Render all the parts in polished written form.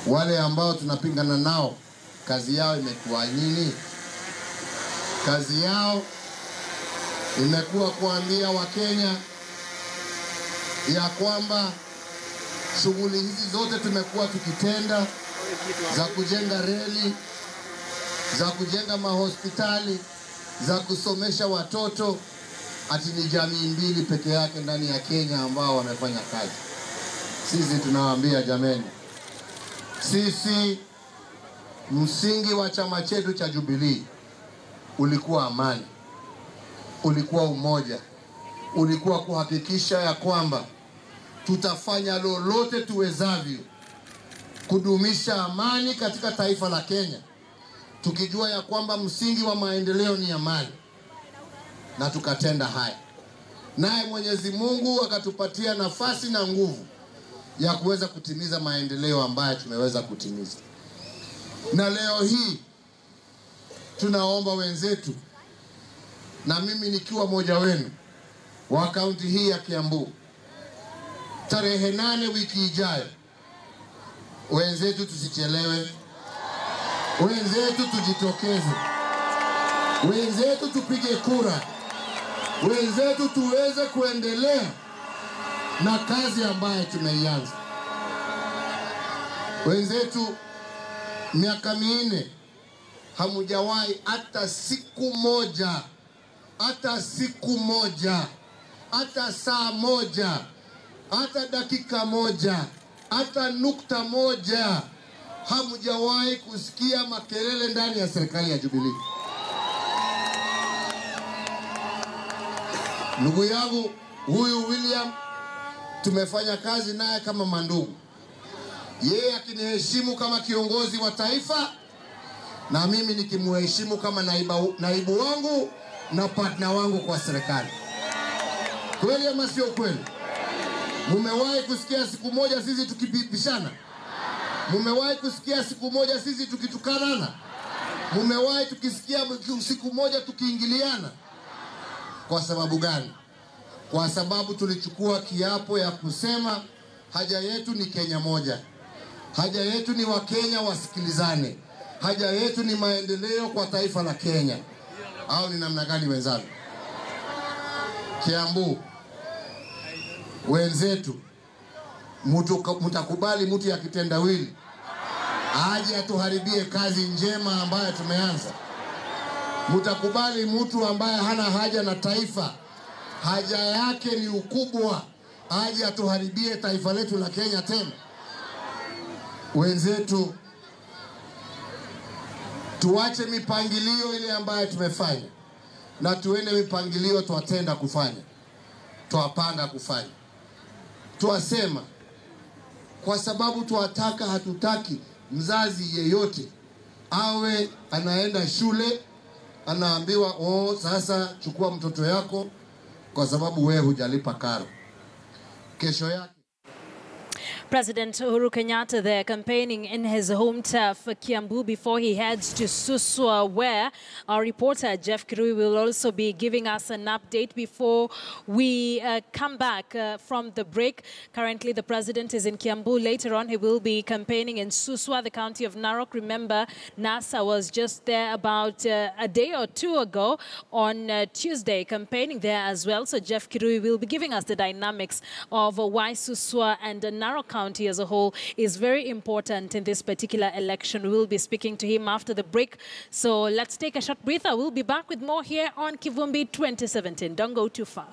Wale ambao tunapingana nao, kazi yao imekuwa nini? Kazi yao imekuwa kuambia Wakenya ya kwamba shughuli hizi zote tumekuwa tukitenda, za kujenga reli, za kujenga mahospitali, za kusomesha watoto, ati ni jamii mbili peke yake ndani ya Kenya ambao wamefanya kazi. Sisi tunawaambia jameni, sisi msingi wa chama chetu cha Jubilee ulikuwa amani, ulikuwa umoja, ulikuwa kuhakikisha ya kwamba tutafanya lolote tuwezavyo kudumisha amani katika taifa la Kenya, tukijua ya kwamba msingi wa maendeleo ni amani, na tukatenda haya. Naye Mwenyezi Mungu akatupatia nafasi na nguvu ya kuweza kutimiza maendeleo ambayo tumeweza kutimiza. Na leo hii tunaomba wenzetu, na mimi nikiwa moja wenu, wa kaunti hii ya Kiambu, tarehe 8 wiki ijayo, wenzetu tusichelewe, wenzetu tujitokeze, wenzetu tupige kura, wenzetu tuweze kuendelea na kazi ambayo tumeianza. Wenzetu, miaka 4 hamujawahi hata siku moja, hata siku moja, hata saa moja, hata dakika moja, hata nukta moja hamujawahi kusikia makelele ndani ya serikali ya Jubilee. Ndugu yangu huyu William, tumefanya kazi naye kama mandugu. Yeye akiniheshimu kama kiongozi wa taifa, na mimi nikimheshimu kama naibu wangu na partner wangu kwa serikali. Kweli ama sio kweli? Mumewahi kusikia siku moja sisi tukipishana? Mumewahi kusikia siku moja sisi tukitukanana? Mumewahi tukisikia siku moja tukiingiliana? Kwa sababu gani? Kwa sababu tulichukua kiapo ya kusema haja yetu ni Kenya moja. Haja yetu ni Wakenya wasikilizane. Haja yetu ni maendeleo kwa taifa la Kenya. Au ni namna gani wenzangu? Kiambu, wenzetu, mtakubali mtu ya kitendawili aje atuharibie kazi njema ambayo tumeanza? Mtakubali mtu ambaye hana haja na taifa, haja yake ni ukubwa, aje atuharibie taifa letu la Kenya tena? Wenzetu, tuache mipangilio ile ambayo tumefanya, na tuende mipangilio tuatenda kufanya, tuapanga kufanya. Tuasema kwa sababu tuataka, hatutaki mzazi yeyote awe anaenda shule anaambiwa sasa chukua mtoto yako kwa sababu wewe hujalipa karo. Kesho yake President Uhuru Kenyatta there campaigning in his home turf, Kiambu, before he heads to Suswa, where our reporter Jeff Kirui will also be giving us an update before we come back from the break. Currently, the president is in Kiambu. Later on, he will be campaigning in Suswa, the county of Narok. Remember, NASA was just there about a day or two ago on Tuesday, campaigning there as well. So Jeff Kirui will be giving us the dynamics of why Suswa and Narok County as a whole is very important in this particular election. We'll be speaking to him after the break. So let's take a short breather. We'll be back with more here on Kivumbi 2017. Don't go too far.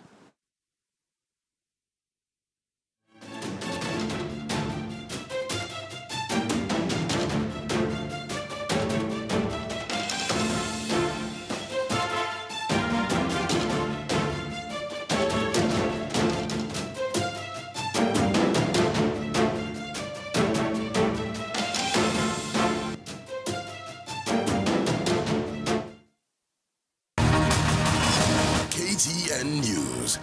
KTN News.